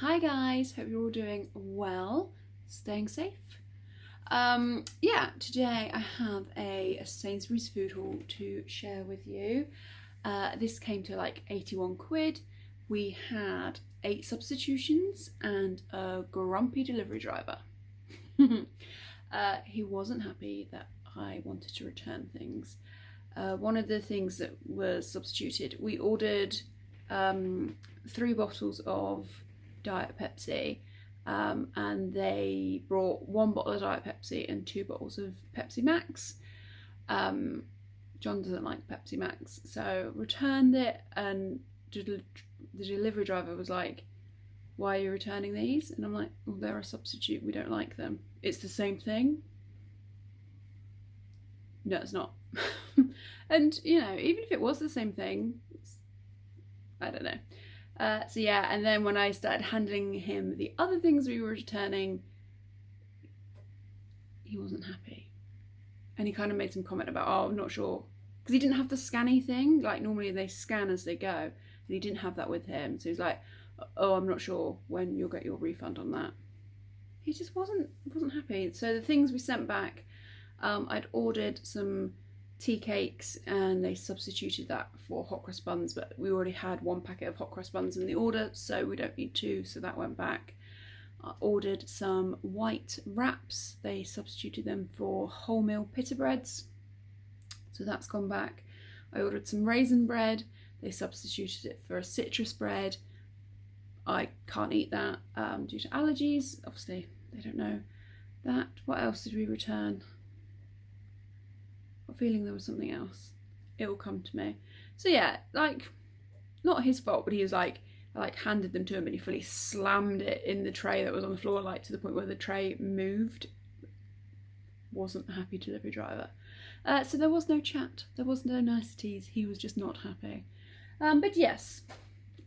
Hi guys, hope you're all doing well, staying safe. Today I have a Sainsbury's Food Haul to share with you. This came to like 81 quid. We had 8 substitutions and a grumpy delivery driver. He wasn't happy that I wanted to return things. One of the things that was substituted, we ordered 3 bottles of Diet Pepsi, and they brought 1 bottle of Diet Pepsi and 2 bottles of Pepsi Max. John doesn't like Pepsi Max, so returned it, and the delivery driver was like, "Why are you returning these?" And I'm like, "Well, they're a substitute, we don't like them. It's the same thing." No, it's not. And you know, even if it was the same thing, I don't know. And then when I started handing him the other things we were returning, he wasn't happy. And he kind of made some comment about, "Oh, I'm not sure." Because he didn't have the scanny thing. Like normally they scan as they go. And he didn't have that with him. So he's like, "Oh, I'm not sure when you'll get your refund on that." He just wasn't happy. So the things we sent back, I'd ordered some tea cakes and they substituted that for hot cross buns, but we already had 1 packet of hot cross buns in the order, so we don't need 2, so that went back. I ordered some white wraps. They substituted them for wholemeal pita breads, so that's gone back. I ordered some raisin bread. They substituted it for a citrus bread. I can't eat that due to allergies. Obviously they don't know that. What else did we return? Feeling there was something else. It will come to me. So yeah, like, not his fault, but he was like, I handed them to him and he fully slammed it in the tray that was on the floor, like to the point where the tray moved. Wasn't a happy delivery driver. So there was no chat, there was no niceties, he was just not happy. But yes,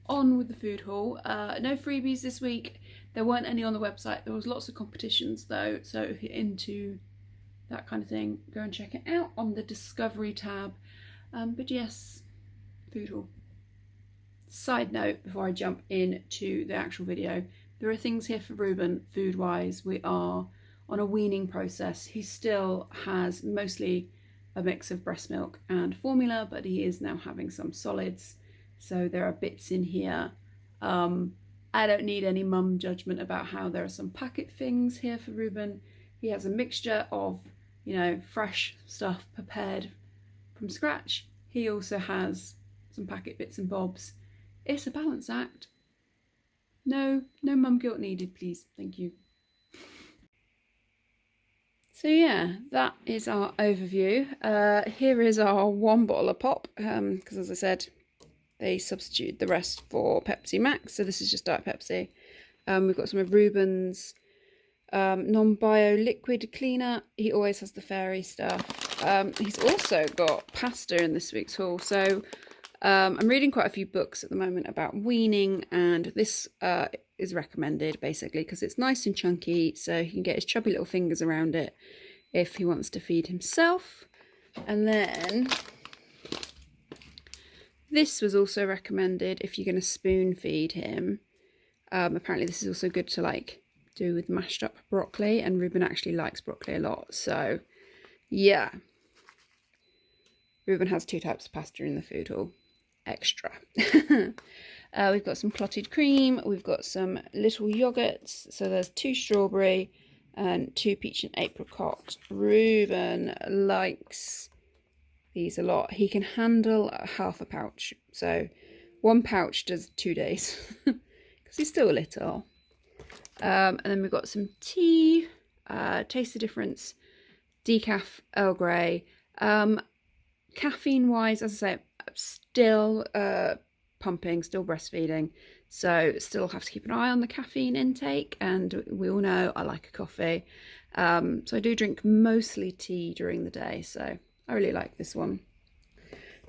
on with the food haul. No freebies this week. There weren't any on the website. There was lots of competitions though, so if you're into that kind of thing, go and check it out on the Discovery tab. But yes, food haul. Side note, before I jump into the actual video, there are things here for Ruben food wise. We are on a weaning process. He still has mostly a mix of breast milk and formula, but he is now having some solids, so there are bits in here. I don't need any mum judgment about how there are some packet things here for Ruben. He has a mixture of, you know, fresh stuff prepared from scratch. He also has some packet bits and bobs. It's a balance act. No mum guilt needed, please. Thank you. So yeah, that is our overview. Here is our 1 bottle of pop, because as I said, they substituted the rest for Pepsi Max. So this is just Diet Pepsi. We've got some of Ruben's non-bio liquid cleaner. He always has the fairy stuff. He's also got pasta in this week's haul. So I'm reading quite a few books at the moment about weaning, and this is recommended basically because it's nice and chunky, so he can get his chubby little fingers around it if he wants to feed himself. And then this was also recommended if you're going to spoon feed him. Apparently this is also good to like do with mashed up broccoli, and Ruben actually likes broccoli a lot, so yeah. Ruben has 2 types of pasta in the food haul. Extra. We've got some clotted cream, we've got some little yogurts, so there's 2 strawberry and 2 peach and apricot. Ruben likes these a lot. He can handle half a pouch, so 1 pouch does 2 days because he's still little. And then we've got some tea, Taste the Difference, decaf Earl Grey. Caffeine wise, as I say, still pumping, still breastfeeding, so still have to keep an eye on the caffeine intake, and we all know I like a coffee. So I do drink mostly tea during the day, so I really like this one.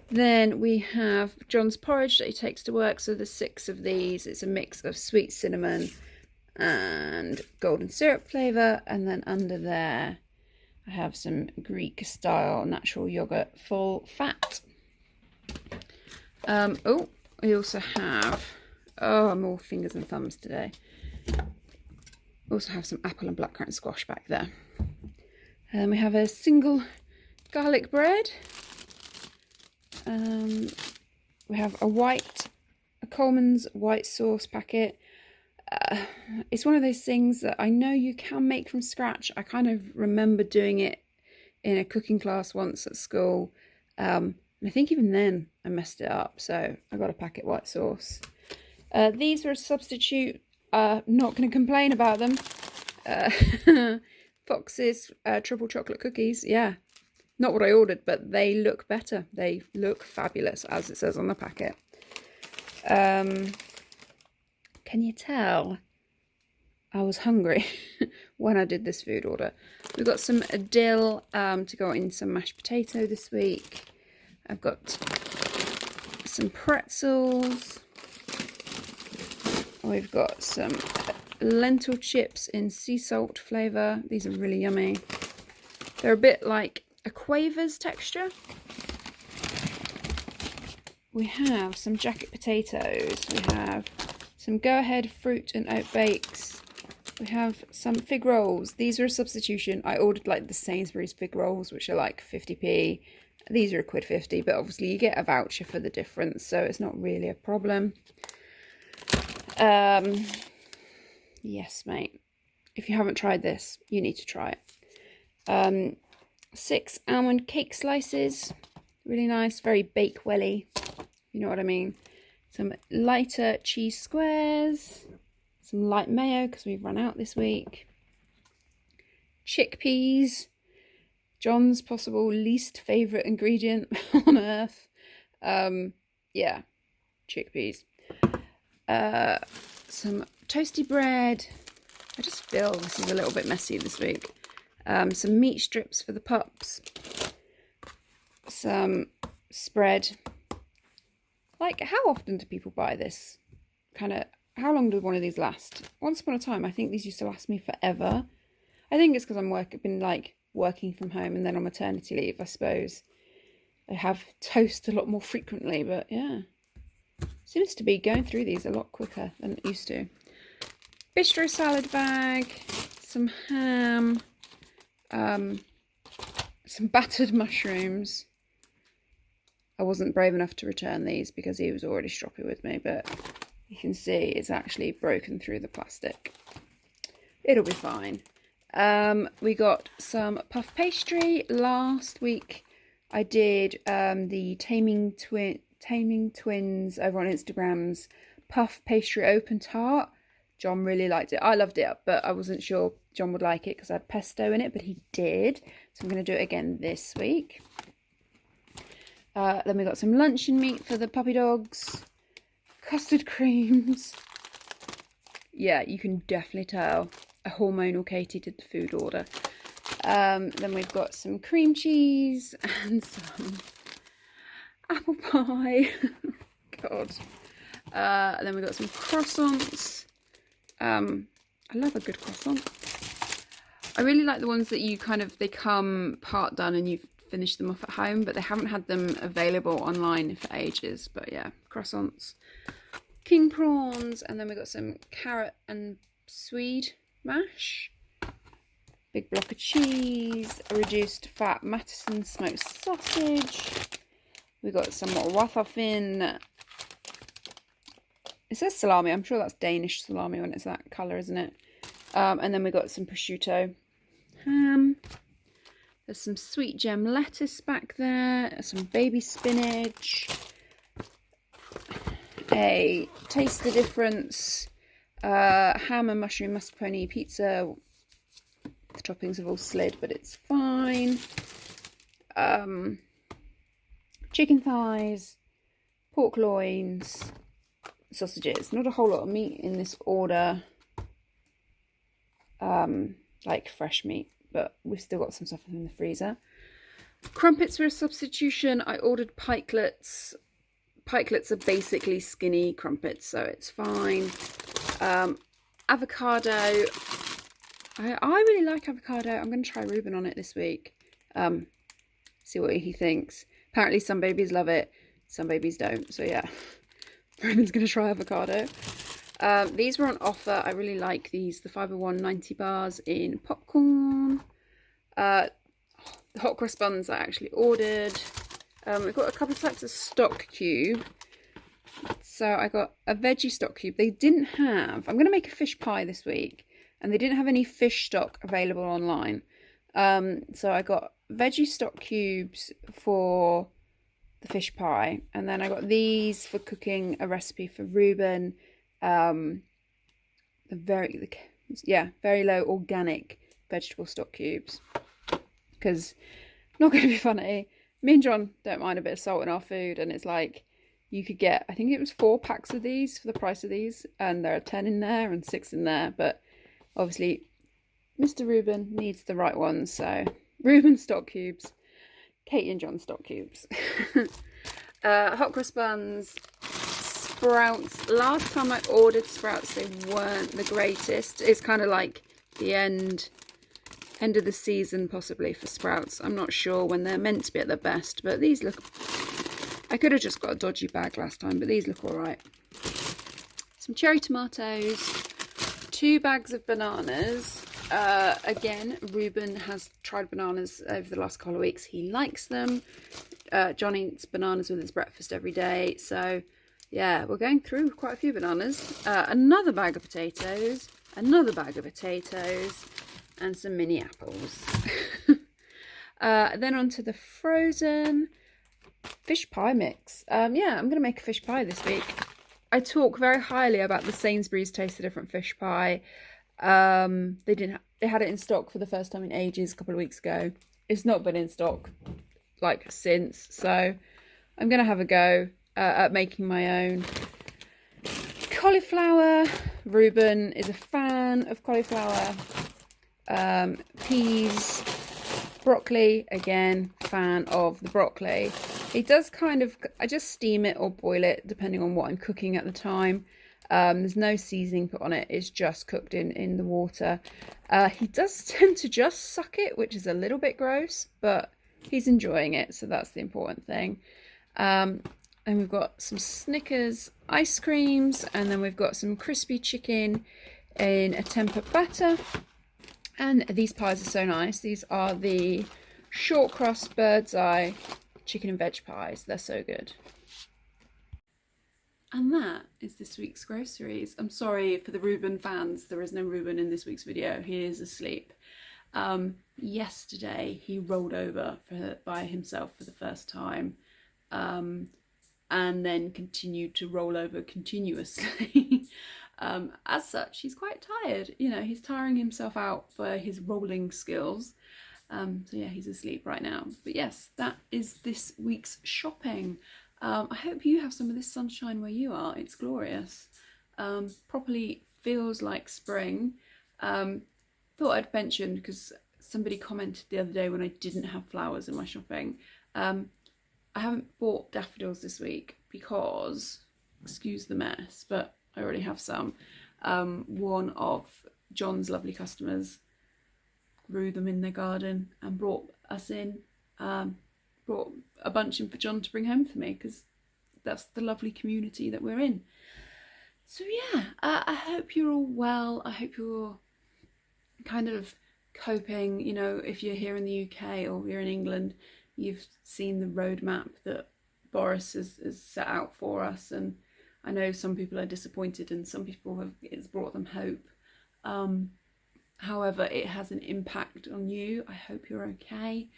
Then we have John's porridge that he takes to work, so there's 6 of these. It's a mix of sweet cinnamon and golden syrup flavour, and then under there I have some Greek style natural yogurt full fat. We also have Oh, I'm all fingers and thumbs today. Also have some apple and blackcurrant squash back there. And we have a single garlic bread. We have a Coleman's white sauce packet. It's one of those things that I know you can make from scratch. I kind of remember doing it in a cooking class once at school. And I think even then I messed it up. So I got a packet white sauce. These were a substitute. Not going to complain about them. Fox's triple chocolate cookies. Yeah, not what I ordered, but they look better. They look fabulous, as it says on the packet. Can you tell I was hungry when I did this food order? We've got some dill to go in some mashed potato this week. I've got some pretzels. We've got some lentil chips in sea salt flavour. These are really yummy. They're a bit like a Quavers texture. We have some jacket potatoes. We have some Go Ahead fruit and oat bakes. We have some fig rolls. These are a substitution. I ordered like the Sainsbury's fig rolls, which are like 50p. These are £1.50, but obviously you get a voucher for the difference, so it's not really a problem. Yes, mate. If you haven't tried this, you need to try it. 6 almond cake slices. Really nice, very bake-welly. You know what I mean. Some lighter cheese squares. Some light mayo, because we've run out this week. Chickpeas. John's possible least favourite ingredient on earth. Yeah, chickpeas. Some toasty bread. I just feel this is a little bit messy this week. Some meat strips for the pups. Some spread. Like, how often do people buy this? How long does one of these last? Once upon a time, I think these used to last me forever. I think it's because I've been working from home and then on maternity leave, I suppose. I have toast a lot more frequently, but yeah. Seems to be going through these a lot quicker than it used to. Bistro salad bag, some ham, some battered mushrooms. I wasn't brave enough to return these because he was already stroppy with me, but you can see it's actually broken through the plastic. It'll be fine. We got some puff pastry. Last week I did the Taming Twins over on Instagram's puff pastry open tart. John really liked it. I loved it, but I wasn't sure John would like it because I had pesto in it, but he did. So I'm going to do it again this week. Then we got some luncheon meat for the puppy dogs. Custard creams. Yeah, you can definitely tell a hormonal Katy did the food order. Then we've got some cream cheese and some apple pie. God. Then we've got some croissants. I love a good croissant. I really like the ones that they come part done and you finish them off at home, but they haven't had them available online for ages. But yeah, croissants. King prawns, and then we've got some carrot and swede mash. Big block of cheese, a reduced fat Matteson smoked sausage. We've got some more waffle. It says salami. I'm sure that's Danish salami when it's that colour, isn't it? And then we got some prosciutto ham. There's some sweet gem lettuce back there. Some baby spinach. A Taste the Difference ham and mushroom mascarpone pizza. The toppings have all slid, but it's fine. Chicken thighs. Pork loins. Sausages. Not a whole lot of meat in this order, like fresh meat, but we've still got some stuff in the freezer. Crumpets were a substitution. I ordered pikelets. Pikelets are basically skinny crumpets, so it's fine. Avocado. I really like avocado. I'm going to try Ruben on it this week. See what he thinks. Apparently some babies love it, some babies don't, so yeah. Ruben's going to try avocado. These were on offer. I really like these. The 501 90 bars in popcorn. The hot cross buns I actually ordered. We've got a couple of types of stock cube. So I got a veggie stock cube. They didn't have... I'm going to make a fish pie this week. And they didn't have any fish stock available online. So I got veggie stock cubes for the fish pie. And then I got these for cooking a recipe for Ruben. Very low organic vegetable stock cubes. Because, not going to be funny, me and John don't mind a bit of salt in our food. And it's like... You could get, I think it was 4 packs of these for the price of these. And there are 10 in there and 6 in there. But obviously, Mr. Ruben needs the right ones. So, Ruben stock cubes. Katy and John stock cubes. Hot cross buns. Sprouts. Last time I ordered sprouts, they weren't the greatest. It's kind of like the end of the season, possibly, for sprouts. I'm not sure when they're meant to be at their best. But these look... I could have just got a dodgy bag last time, but these look all right. Some cherry tomatoes, 2 bags of bananas. Again, Ruben has tried bananas over the last couple of weeks. He likes them. John eats bananas with his breakfast every day. So, yeah, we're going through quite a few bananas. Another bag of potatoes, another bag of potatoes, and some mini apples. Then on to the frozen... fish pie mix. I'm going to make a fish pie this week. I talk very highly about the Sainsbury's Taste the Different fish pie. They had it in stock for the first time in ages a couple of weeks ago. It's not been in stock like since, so I'm going to have a go at making my own. Cauliflower. Ruben is a fan of cauliflower. Peas. Broccoli, again, fan of the broccoli. It does kind of, I just steam it or boil it depending on what I'm cooking at the time. There's no seasoning put on it. It's just cooked in the water. He does tend to just suck it, which is a little bit gross, but he's enjoying it. So that's the important thing. And we've got some Snickers Ice Creams. And then we've got some crispy chicken in a tempeh batter. And these pies are so nice. These are the short crust bird's eye chicken and veg pies. They're so good. And that is this week's groceries. I'm sorry for the Ruben fans. There is no Ruben in this week's video. He is asleep. Yesterday he rolled over by himself for the first time. And then continued to roll over continuously. As such, he's quite tired. You know, he's tiring himself out for his rolling skills. So yeah, he's asleep right now. But yes, that is this week's shopping. I hope you have some of this sunshine where you are. It's glorious. Properly feels like spring. Thought I'd mention, because somebody commented the other day when I didn't have flowers in my shopping. I haven't bought daffodils this week because, excuse the mess, but I already have some. One of John's lovely customers grew them in their garden and brought a bunch in for John to bring home for me, because that's the lovely community that we're in. So yeah, I hope you're all well. I hope you're kind of coping. You know, if you're here in the UK or you're in England, you've seen the roadmap that Boris has set out for us, and I know some people are disappointed and some people it's brought them hope. However, it has an impact on you. I hope you're okay.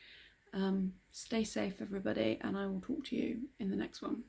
Stay safe, everybody, and I will talk to you in the next one.